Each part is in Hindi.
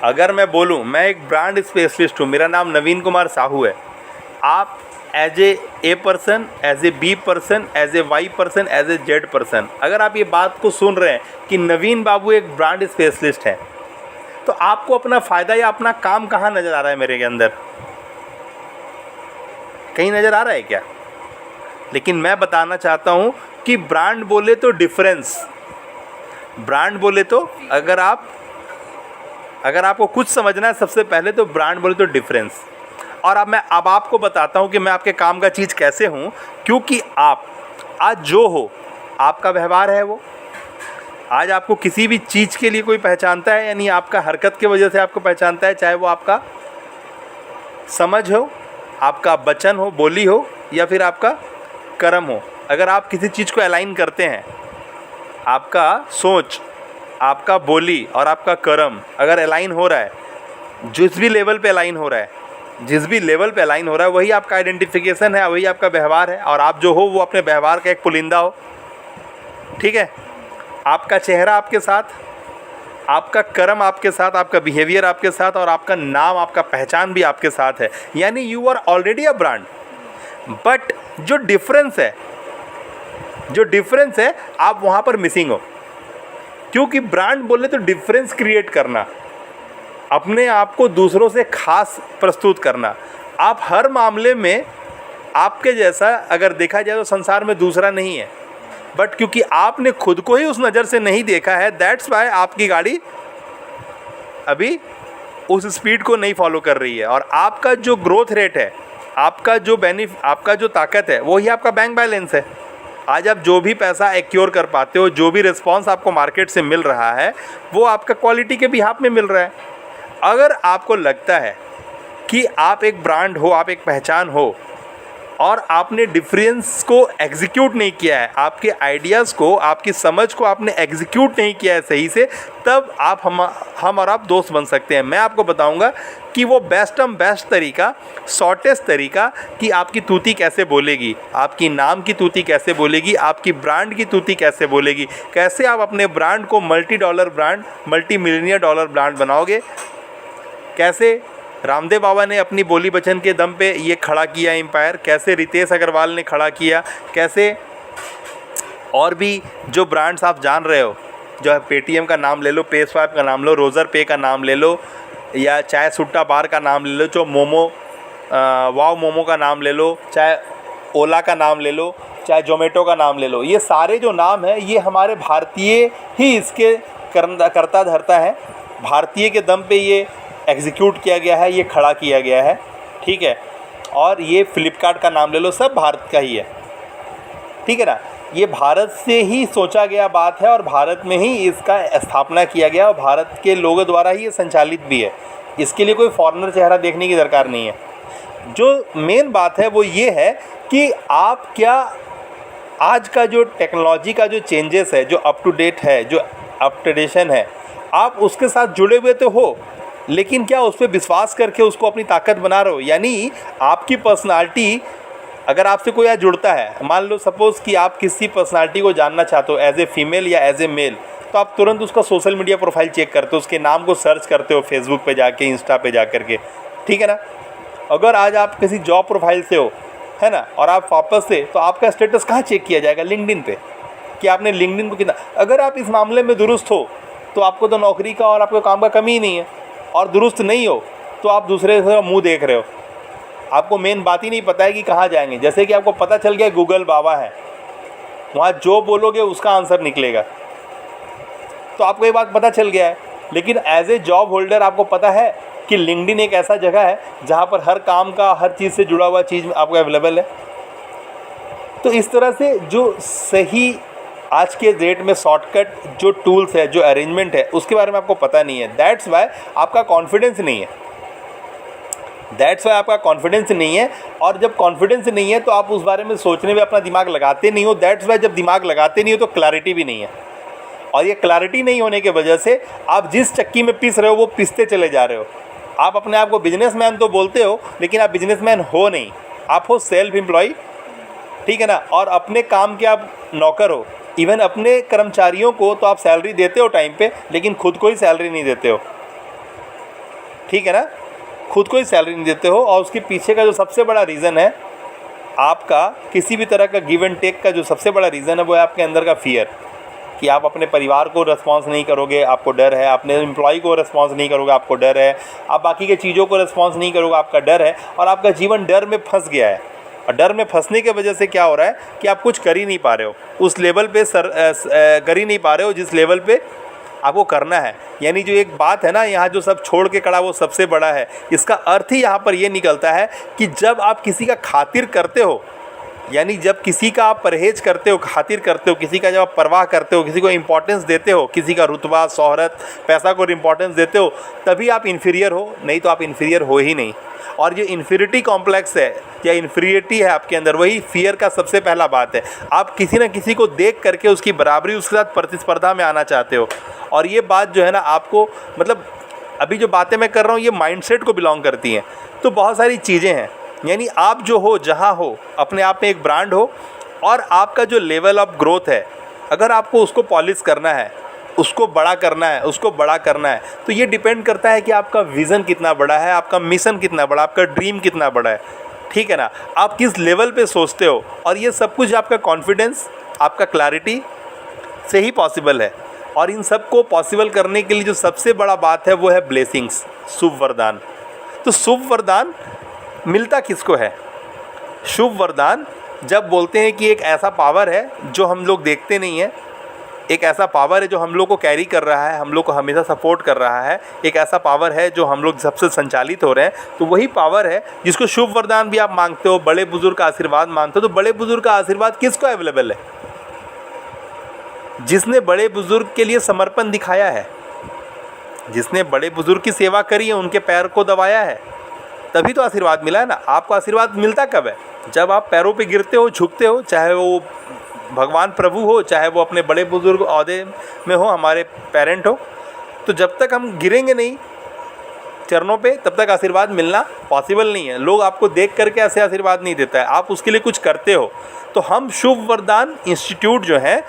अगर मैं बोलूँ मैं एक ब्रांड स्पेशलिस्ट हूँ, मेरा नाम नवीन कुमार साहू है, आप as a person, as a B person, as a Y person, as a Z person, अगर आप ये बात को सुन रहे हैं कि नवीन बाबू एक ब्रांड स्पेशलिस्ट है, तो आपको अपना फ़ायदा या अपना काम कहाँ नज़र आ रहा है मेरे के अंदर? कहीं नज़र आ रहा है क्या? लेकिन मैं बताना चाहता हूँ कि ब्रांड बोले तो डिफरेंस, ब्रांड बोले तो अगर आपको कुछ समझना है सबसे पहले तो ब्रांड बोले तो डिफरेंस। और अब आपको बताता हूँ कि मैं आपके काम का चीज़ कैसे हूँ, क्योंकि आप आज जो हो आपका व्यवहार है वो। आज आपको किसी भी चीज़ के लिए कोई पहचानता है, यानी आपका हरकत की वजह से आपको पहचानता है, चाहे वो आपका समझ हो, आपका वचन हो, बोली हो, या फिर आपका कर्म हो। अगर आप किसी चीज़ को अलाइन करते हैं, आपका सोच, आपका बोली और आपका कर्म अगर अलाइन हो रहा है, जिस भी लेवल पे अलाइन हो रहा है, वही आपका आइडेंटिफिकेशन है, वही आपका व्यवहार है। और आप जो हो वो अपने व्यवहार का एक पुलिंदा हो, ठीक है? आपका चेहरा आपके साथ, आपका कर्म आपके साथ, आपका बिहेवियर आपके साथ, और आपका नाम, आपका पहचान भी आपके साथ है, यानी you are already a brand. But जो डिफरेंस है आप वहाँ पर मिसिंग हो, क्योंकि ब्रांड बोले तो डिफरेंस क्रिएट करना, अपने आप को दूसरों से खास प्रस्तुत करना। आप हर मामले में आपके जैसा अगर देखा जाए तो संसार में दूसरा नहीं है, बट क्योंकि आपने खुद को ही उस नज़र से नहीं देखा है, दैट्स वाई आपकी गाड़ी अभी उस स्पीड को नहीं फॉलो कर रही है। और आपका जो ग्रोथ रेट है, आपका जो ताकत है, वही आपका बैंक बैलेंस है। आज आप जो भी पैसा एक्योर कर पाते हो, जो भी रिस्पॉन्स आपको मार्केट से मिल रहा है, वो आपका क्वालिटी के बिहाफ में मिल रहा है। अगर आपको लगता है कि आप एक ब्रांड हो, आप एक पहचान हो, और आपने डिफरेंस को एग्जीक्यूट नहीं किया है, आपके आइडियाज़ को, आपकी समझ को आपने एग्जीक्यूट नहीं किया है सही से, तब आप हम और आप दोस्त बन सकते हैं। मैं आपको बताऊंगा कि वो बेस्ट तरीका, शॉर्टेस्ट तरीका कि आपकी तूती कैसे बोलेगी, आपकी नाम की तूती कैसे बोलेगी, आपकी ब्रांड की तूती कैसे बोलेगी, कैसे आप अपने ब्रांड को मल्टी मिलियनियर डॉलर ब्रांड बनाओगे, कैसे रामदेव बाबा ने अपनी बोली वचन के दम पे ये खड़ा किया एम्पायर, कैसे रितेश अग्रवाल ने खड़ा किया, कैसे और भी जो ब्रांड्स आप जान रहे हो, जो है पेटीएम का नाम ले लो, पे स्वाइप का नाम लो, रोज़र पे का नाम ले लो, या चाहे सुट्टा बार का नाम ले लो, जो वाव मोमो का नाम ले लो, चाहे ओला का नाम ले लो, चाहे जोमेटो का नाम ले लो। ये सारे जो नाम है ये हमारे भारतीय ही इसके करता धरता है, भारतीय के दम पे ये एग्जीक्यूट किया गया है, ये खड़ा किया गया है, ठीक है? और ये फ्लिपकार्ट का नाम ले लो, सब भारत का ही है, ठीक है ना? ये भारत से ही सोचा गया बात है और भारत में ही इसका स्थापना किया गया और भारत के लोगों द्वारा ही ये संचालित भी है। इसके लिए कोई फॉरेनर चेहरा देखने की दरकार नहीं है। जो मेन बात है वो ये है कि आप क्या आज का जो टेक्नोलॉजी का जो चेंजेस है, जो अप टू डेट है, जो अपडेशन है, आप उसके साथ जुड़े हुए तो हो, लेकिन क्या उस पर विश्वास करके उसको अपनी ताकत बना रहे हो? यानी आपकी पर्सनालिटी, अगर आपसे कोई आज जुड़ता है, मान लो सपोज़ कि आप किसी पर्सनालिटी को जानना चाहते हो एज ए फीमेल या एज ए मेल, तो आप तुरंत उसका सोशल मीडिया प्रोफाइल चेक करते हो, उसके नाम को सर्च करते हो फेसबुक पे जाके, इंस्टा पे जा करके, ठीक है ना? अगर आज आप किसी जॉब प्रोफाइल से हो, है ना, और आप वापस से, तो आपका स्टेटस कहाँ चेक किया जाएगा? लिंक्डइन पे, कि आपने लिंक्डइन को कितना। अगर आप इस मामले में दुरुस्त हो तो आपको तो नौकरी का और आपको काम का कमी ही नहीं है, और दुरुस्त नहीं हो तो आप दूसरे से मुँह देख रहे हो, आपको मेन बात ही नहीं पता है कि कहाँ जाएंगे। जैसे कि आपको पता चल गया गूगल बाबा है, वहाँ जो बोलोगे उसका आंसर निकलेगा, तो आपको ये बात पता चल गया है। लेकिन एज ए जॉब होल्डर आपको पता है कि लिंक्डइन एक ऐसा जगह है जहाँ पर हर काम का, हर चीज़ से जुड़ा हुआ चीज़ आपको अवेलेबल है। तो इस तरह से जो सही आज के डेट में शॉर्टकट जो टूल्स है, जो अरेंजमेंट है, उसके बारे में आपको पता नहीं है। दैट्स वाई आपका कॉन्फिडेंस नहीं है। और जब कॉन्फिडेंस नहीं है तो आप उस बारे में सोचने में अपना दिमाग लगाते नहीं हो। दैट्स वाई जब दिमाग लगाते नहीं हो तो क्लैरिटी भी नहीं है, और ये क्लैरिटी नहीं होने की वजह से आप जिस चक्की में पिस रहे हो वो पिसते चले जा रहे हो। आप अपने आप को बिजनेसमैन तो बोलते हो, लेकिन आप बिजनेसमैन हो नहीं, आप हो सेल्फ एम्प्लॉय, ठीक है ना? और अपने काम के आप नौकर हो। इवन अपने कर्मचारियों को तो आप सैलरी देते हो टाइम पे, लेकिन खुद को ही सैलरी नहीं देते हो। ठीक है ना, खुद को ही सैलरी नहीं देते हो, और उसके पीछे का जो सबसे बड़ा रीज़न है आपका किसी भी तरह का गिव एंड टेक का जो सबसे बड़ा रीज़न है वो है आपके अंदर का फियर, कि आप अपने परिवार को रिस्पॉन्स नहीं करोगे, आपको डर है, अपने एम्प्लॉय को रिस्पॉन्स नहीं करोगे, आपको डर है, आप बाकी के चीज़ों को रिस्पॉन्स नहीं करोगे, आपका डर है, और आपका जीवन डर में फंस गया है। और डर में फंसने के वजह से क्या हो रहा है कि आप कुछ कर ही नहीं पा रहे हो, उस लेवल पे कर ही नहीं पा रहे हो जिस लेवल पे आपको करना है। यानी जो एक बात है ना, यहाँ जो सब छोड़ के खड़ा वो सबसे बड़ा है, इसका अर्थ ही यहाँ पर ये निकलता है कि जब आप किसी का खातिर करते हो, यानी जब किसी का आप परहेज करते हो, खातिर करते हो, किसी का जब आप परवाह करते हो, किसी को इम्पोर्टेंस देते हो, किसी का रुतबा, शोहरत, पैसा को इम्पोर्टेंस देते हो, तभी आप इन्फीरियर हो, नहीं तो आप इन्फीरियर हो ही नहीं। और जो इन्फीरियरिटी कॉम्प्लेक्स है या इन्फीरियरिटी है आपके अंदर, वही फियर का सबसे पहला बात है। आप किसी न किसी को देख करके उसकी बराबरी, उसके साथ प्रतिस्पर्धा में आना चाहते हो, और ये बात जो है ना आपको, मतलब अभी जो बातें मैं कर रहा हूँ ये माइंडसेट को बिलोंग करती हैं। तो बहुत सारी चीज़ें हैं, यानी आप जो हो, जहाँ हो, अपने आप में एक ब्रांड हो, और आपका जो लेवल ऑफ ग्रोथ है, अगर आपको उसको पॉलिश करना है, उसको बड़ा करना है, उसको बड़ा करना है, तो ये डिपेंड करता है कि आपका विज़न कितना बड़ा है, आपका मिशन कितना बड़ा, आपका ड्रीम कितना बड़ा है, ठीक है ना, आप किस लेवल पे सोचते हो। और ये सब कुछ आपका कॉन्फिडेंस, आपका क्लैरिटी से ही पॉसिबल है। और इन सब को पॉसिबल करने के लिए जो सबसे बड़ा बात है वो है ब्लेसिंग्स, शुभ वरदान। तो शुभ वरदान मिलता किसको है? शुभ वरदान जब बोलते हैं कि एक ऐसा पावर है जो हम लोग देखते नहीं हैं, एक ऐसा पावर है जो हम लोग को कैरी कर रहा है, हम लोग को हमेशा सपोर्ट कर रहा है, एक ऐसा पावर है जो हम लोग सबसे संचालित हो रहे हैं, तो वही पावर है जिसको शुभ वरदान भी आप मांगते हो, बड़े बुजुर्ग का आशीर्वाद मांगते हो। तो बड़े बुजुर्ग का आशीर्वाद किसको अवेलेबल है? जिसने बड़े बुजुर्ग के लिए समर्पण दिखाया है, जिसने बड़े बुजुर्ग की सेवा करी है, उनके पैर को दबाया है, तभी तो आशीर्वाद मिला है ना। आपको आशीर्वाद मिलता कब है? जब आप पैरों पे गिरते हो, झुकते हो, चाहे वो भगवान प्रभु हो, चाहे वो अपने बड़े बुजुर्ग ओहदे में हो, हमारे पेरेंट हो। तो जब तक हम गिरेंगे नहीं चरणों पे, तब तक आशीर्वाद मिलना पॉसिबल नहीं है। लोग आपको देख करके ऐसे आशीर्वाद नहीं देता है, आप उसके लिए कुछ करते हो। तो हम शुभ वरदान इंस्टीट्यूट जो है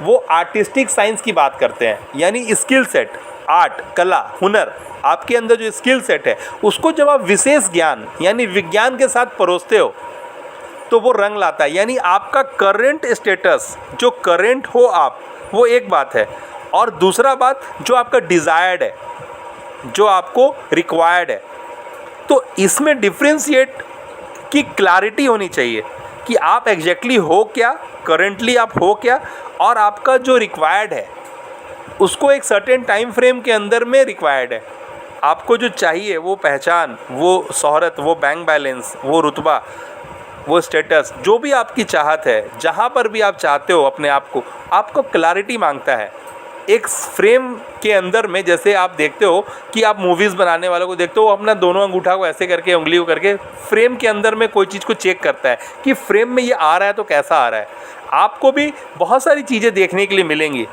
वो आर्टिस्टिक साइंस की बात करते हैं, यानी स्किल सेट, आर्ट, कला, हुनर, आपके अंदर जो स्किल सेट है उसको जब आप विशेष ज्ञान यानी विज्ञान के साथ परोसते हो तो वो रंग लाता है। यानी आपका करंट स्टेटस, जो करंट हो आप, वो एक बात है, और दूसरा बात जो आपका डिज़ायर्ड है, जो आपको रिक्वायर्ड है। तो इसमें डिफ्रेंशिएट की क्लैरिटी होनी चाहिए कि आप एग्जैक्टली हो क्या, करेंटली आप हो क्या, और आपका जो रिक्वायर्ड है उसको एक सर्टेन टाइम फ्रेम के अंदर में रिक्वायर्ड है। आपको जो चाहिए वो पहचान, वो शोहरत, वो बैंक बैलेंस, वो रुतबा, वो स्टेटस, जो भी आपकी चाहत है, जहाँ पर भी आप चाहते हो अपने आप को, आपको क्लैरिटी मांगता है एक फ्रेम के अंदर में। जैसे आप देखते हो कि आप मूवीज़ बनाने वालों को देखते हो, वो अपना दोनों अंगूठा को ऐसे करके, उंगली को करके फ्रेम के अंदर में कोई चीज़ को चेक करता है कि फ्रेम में ये आ रहा है तो कैसा आ रहा है। आपको भी बहुत सारी चीज़ें देखने के लिए मिलेंगी,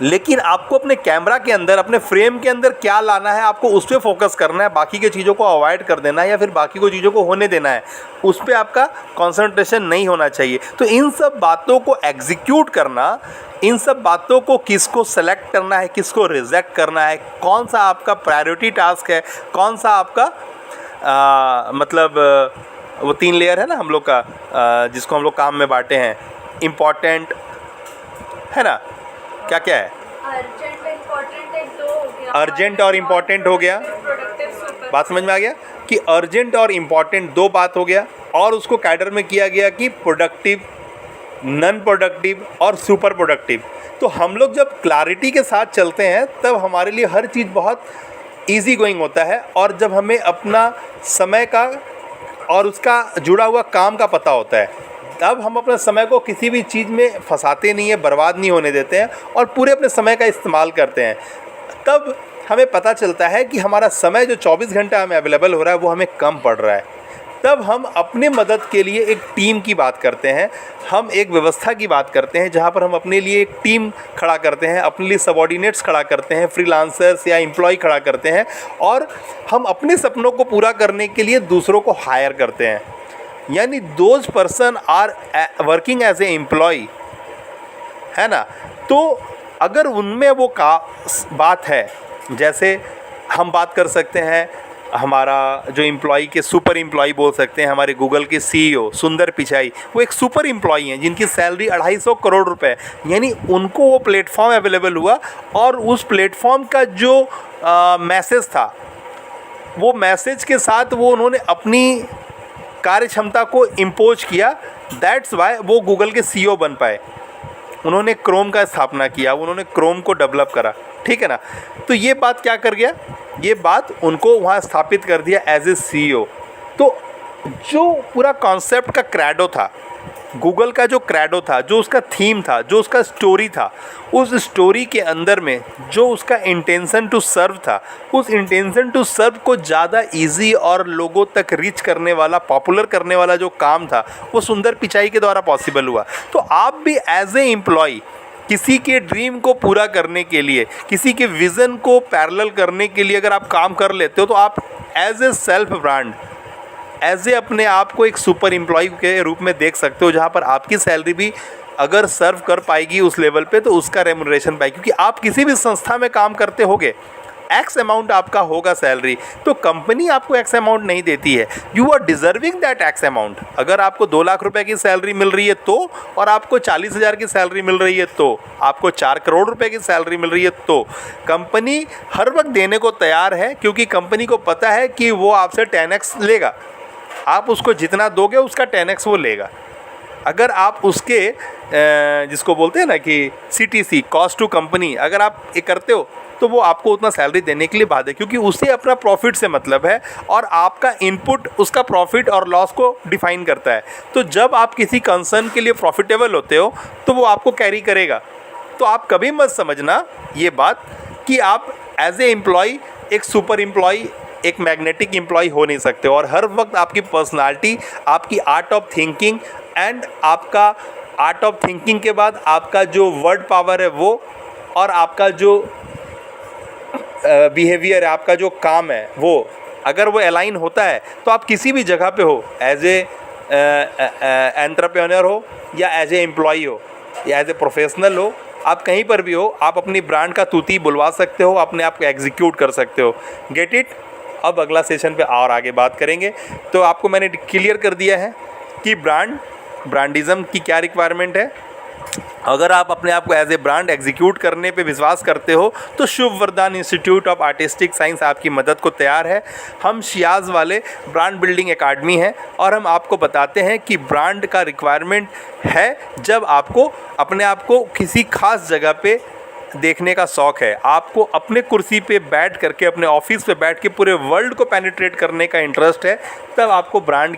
लेकिन आपको अपने कैमरा के अंदर, अपने फ्रेम के अंदर क्या लाना है, आपको उस पर फोकस करना है, बाकी के चीज़ों को अवॉइड कर देना है या फिर बाकी को चीज़ों को होने देना है, उस पर आपका कंसंट्रेशन नहीं होना चाहिए। तो इन सब बातों को एग्जीक्यूट करना, इन सब बातों को किसको सेलेक्ट करना है, किसको रिजेक्ट करना है, कौन सा आपका प्रायोरिटी टास्क है, कौन सा आपका मतलब वो 3 लेयर है ना हम लोग का, जिसको हम लोग काम में बांटे हैं, इम्पॉर्टेंट है ना, क्या क्या है, अर्जेंट, इम्पोर्टेंट, एक दो हो गया, अर्जेंट और इम्पॉर्टेंट हो गया। Productive, super. बात समझ में आ गया कि अर्जेंट और इम्पॉर्टेंट 2 बात हो गया, और उसको कैडर में किया गया कि प्रोडक्टिव, नॉन प्रोडक्टिव और सुपर प्रोडक्टिव। तो हम लोग जब क्लैरिटी के साथ चलते हैं तब हमारे लिए हर चीज़ बहुत इजी गोइंग होता है, और जब हमें अपना समय का और उसका जुड़ा हुआ काम का पता होता है, तब हम अपने समय को किसी भी चीज़ में फंसाते नहीं है, बर्बाद नहीं होने देते हैं, और पूरे अपने समय का इस्तेमाल करते हैं। तब हमें पता चलता है कि हमारा समय जो 24 घंटा हमें अवेलेबल हो रहा है वो हमें कम पड़ रहा है। तब हम अपने मदद के लिए एक टीम की बात करते हैं, हम एक व्यवस्था की बात करते हैं, जहाँ पर हम अपने लिए एक टीम खड़ा करते हैं, अपने लिए सबॉर्डिनेट्स खड़ा करते हैं, फ्रीलांसर्स या एम्प्लॉय खड़ा करते हैं, और हम अपने सपनों को पूरा करने के लिए दूसरों को हायर करते हैं। यानी those person are working as a employee, है ना। तो अगर उनमें वो बात है, जैसे हम बात कर सकते हैं हमारा जो एम्प्लॉई के सुपर एम्प्लॉई बोल सकते हैं, हमारे गूगल के सीईओ सुंदर पिचाई, वो एक सुपर एम्प्लॉई हैं जिनकी सैलरी 250 करोड़ रुपए, यानी उनको वो प्लेटफॉर्म अवेलेबल हुआ और उस प्लेटफॉर्म का जो मैसेज था, वो मैसेज के साथ वो उन्होंने अपनी कार्य क्षमता को इम्पोज किया। दैट्स वाई वो गूगल के सीईओ बन पाए। उन्होंने क्रोम का स्थापना किया, उन्होंने क्रोम को डेवलप करा, ठीक है ना। तो ये बात क्या कर गया, ये बात उनको वहाँ स्थापित कर दिया एज ए सीईओ। तो जो पूरा कॉन्सेप्ट का क्रेडो था, गूगल का जो क्रेडो था, जो उसका थीम था, जो उसका स्टोरी था, उस स्टोरी के अंदर में जो उसका इंटेंशन टू सर्व था, उस इंटेंशन टू सर्व को ज़्यादा इजी और लोगों तक रीच करने वाला, पॉपुलर करने वाला जो काम था, वो सुंदर पिचाई के द्वारा पॉसिबल हुआ। तो आप भी एज ए एम्प्लॉय किसी के ड्रीम को पूरा करने के लिए, किसी के विज़न को पैरेलल करने के लिए अगर आप काम कर लेते हो, तो आप as a self brand, as a अपने आप को एक सुपर एम्प्लॉय के रूप में देख सकते हो, जहाँ पर आपकी सैलरी भी अगर सर्व कर पाएगी उस लेवल पे, तो उसका रेम्यूनरेशन पाएगी। क्योंकि आप किसी भी संस्था में काम करते होगे, एक्स अमाउंट आपका होगा सैलरी, तो कंपनी आपको एक्स अमाउंट नहीं देती है, you are deserving that X amount. अगर आपको 2 लाख रुपए की सैलरी मिल रही है तो, और आपको 40,000 की सैलरी मिल रही है तो, आपको 4 करोड़ रुपए की सैलरी मिल रही है तो, कंपनी हर वक्त देने को तैयार है, क्योंकि कंपनी को पता है कि वो आपसे 10x लेगा। आप उसको जितना दोगे उसका 10x वो लेगा। अगर आप उसके जिसको बोलते हैं ना कि CTC, कॉस्ट टू कंपनी, अगर आप ये करते हो तो वो आपको उतना सैलरी देने के लिए बाध्य है, क्योंकि उसे अपना प्रॉफिट से मतलब है और आपका इनपुट उसका प्रॉफिट और लॉस को डिफाइन करता है। तो जब आप किसी कंसर्न के लिए प्रॉफिटेबल होते हो तो वो आपको कैरी करेगा। तो आप कभी मत समझना ये बात कि आप एज ए एम्प्लॉय एक सुपर एम्प्लॉय, एक मैग्नेटिक एम्प्लॉय हो नहीं सकते। और हर वक्त आपकी पर्सनालिटी, आपकी आर्ट ऑफ थिंकिंग एंड आपका आर्ट ऑफ थिंकिंग के बाद आपका जो वर्ड पावर है वो, और आपका जो बिहेवियर है, आपका जो काम है वो, अगर वो अलाइन होता है तो आप किसी भी जगह पे हो, एज ए एंटरप्रेन्योर हो या एज ए एम्प्लॉय हो या एज ए प्रोफेशनल हो, आप कहीं पर भी हो, आप अपनी ब्रांड का तूती बुलवा सकते हो, अपने आप को एग्जीक्यूट कर सकते हो। Get it. अब अगला सेशन पे और आगे बात करेंगे। तो आपको मैंने क्लियर कर दिया है कि ब्रांडिज़म की क्या रिक्वायरमेंट है। अगर आप अपने आप को एज ए ब्रांड एग्जीक्यूट करने पे विश्वास करते हो तो शुभ वरदान इंस्टीट्यूट ऑफ आर्टिस्टिक साइंस आपकी मदद को तैयार है। हम शियाज़ वाले ब्रांड बिल्डिंग एकेडमी हैं और हम आपको बताते हैं कि ब्रांड का रिक्वायरमेंट है जब आपको अपने आप को किसी खास जगह पे देखने का शौक़ है, आपको अपने कुर्सी पे बैठ करके, अपने ऑफिस पे बैठ के पूरे वर्ल्ड को पेनिट्रेट करने का इंटरेस्ट है, तब आपको ब्रांड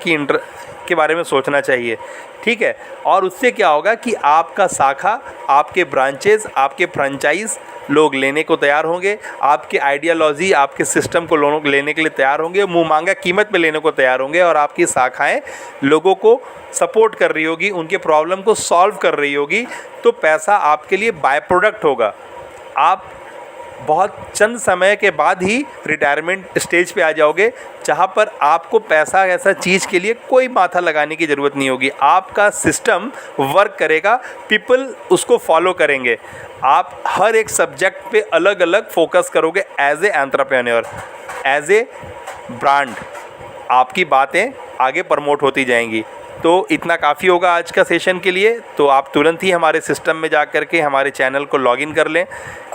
के बारे में सोचना चाहिए। ठीक है। और उससे क्या होगा कि आपका शाखा, आपके ब्रांचेस, आपके फ्रेंचाइज लोग लेने को तैयार होंगे, आपके आइडियोलॉजी, आपके सिस्टम को लोग लेने के लिए तैयार होंगे, मुँह मांगा कीमत पे लेने को तैयार होंगे, और आपकी शाखाएं लोगों को सपोर्ट कर रही होगी, उनके प्रॉब्लम को सॉल्व कर रही होगी। तो पैसा आपके लिए बाय प्रोडक्ट होगा। आप बहुत चंद समय के बाद ही रिटायरमेंट स्टेज पे आ जाओगे, जहाँ पर आपको पैसा ऐसा चीज़ के लिए कोई माथा लगाने की ज़रूरत नहीं होगी। आपका सिस्टम वर्क करेगा, पीपल उसको फॉलो करेंगे। आप हर एक सब्जेक्ट पे अलग अलग फोकस करोगे as a entrepreneur, as a brand, आपकी बातें आगे प्रमोट होती जाएंगी। तो इतना काफ़ी होगा आज का सेशन के लिए। तो आप तुरंत ही हमारे सिस्टम में जा कर के हमारे चैनल को लॉगिन कर लें,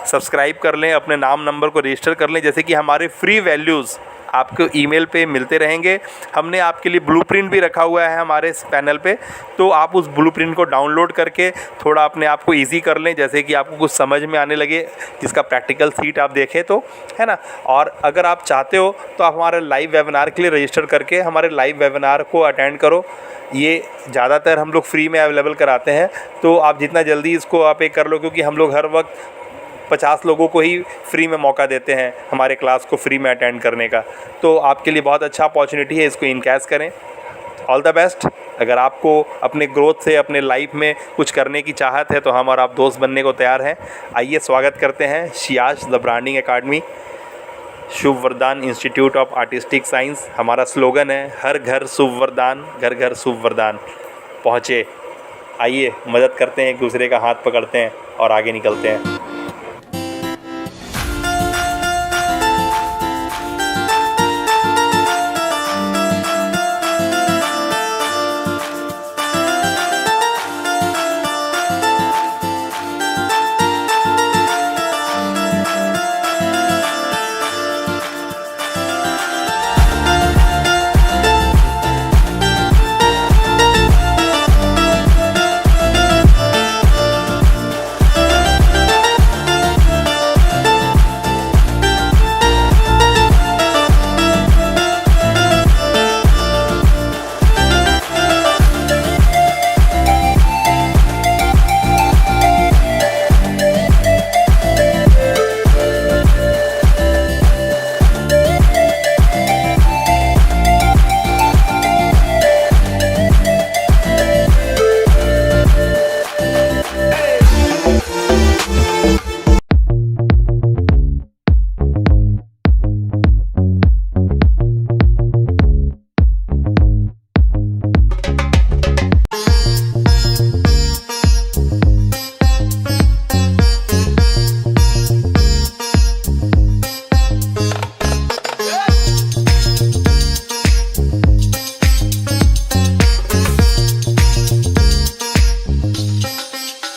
सब्सक्राइब कर लें, अपने नाम नंबर को रजिस्टर कर लें, जैसे कि हमारे फ्री वैल्यूज़ आपको ईमेल पे मिलते रहेंगे। हमने आपके लिए ब्लूप्रिंट भी रखा हुआ है हमारे इस पैनल पे, तो आप उस ब्लूप्रिंट को डाउनलोड करके थोड़ा अपने आप को ईजी कर लें, जैसे कि आपको कुछ समझ में आने लगे, जिसका प्रैक्टिकल सीट आप देखें तो, है ना। और अगर आप चाहते हो तो आप हमारे लाइव वेबिनार के लिए रजिस्टर करके हमारे लाइव वेबिनार को अटेंड करो। ये ज़्यादातर हम लोग फ्री में अवेलेबल कराते हैं, तो आप जितना जल्दी इसको आप एक कर लो, क्योंकि हम लोग हर वक्त 50 लोगों को ही फ्री में मौका देते हैं हमारे क्लास को फ्री में अटेंड करने का। तो आपके लिए बहुत अच्छा अपॉर्चुनिटी है, इसको इनकैश करें। All the best. अगर आपको अपने ग्रोथ से, अपने लाइफ में कुछ करने की चाहत है, तो हम और आप दोस्त बनने को तैयार हैं। आइए स्वागत करते हैं शियाज द ब्रांडिंग एकेडमी, शुभ वरदान इंस्टीट्यूट ऑफ आर्टिस्टिक साइंस। हमारा स्लोगन है, हर घर शुभ वरदान, घर घर शुभ वरदान। पहुँचे, आइए मदद करते हैं, एक दूसरे का हाथ पकड़ते हैं और आगे निकलते हैं।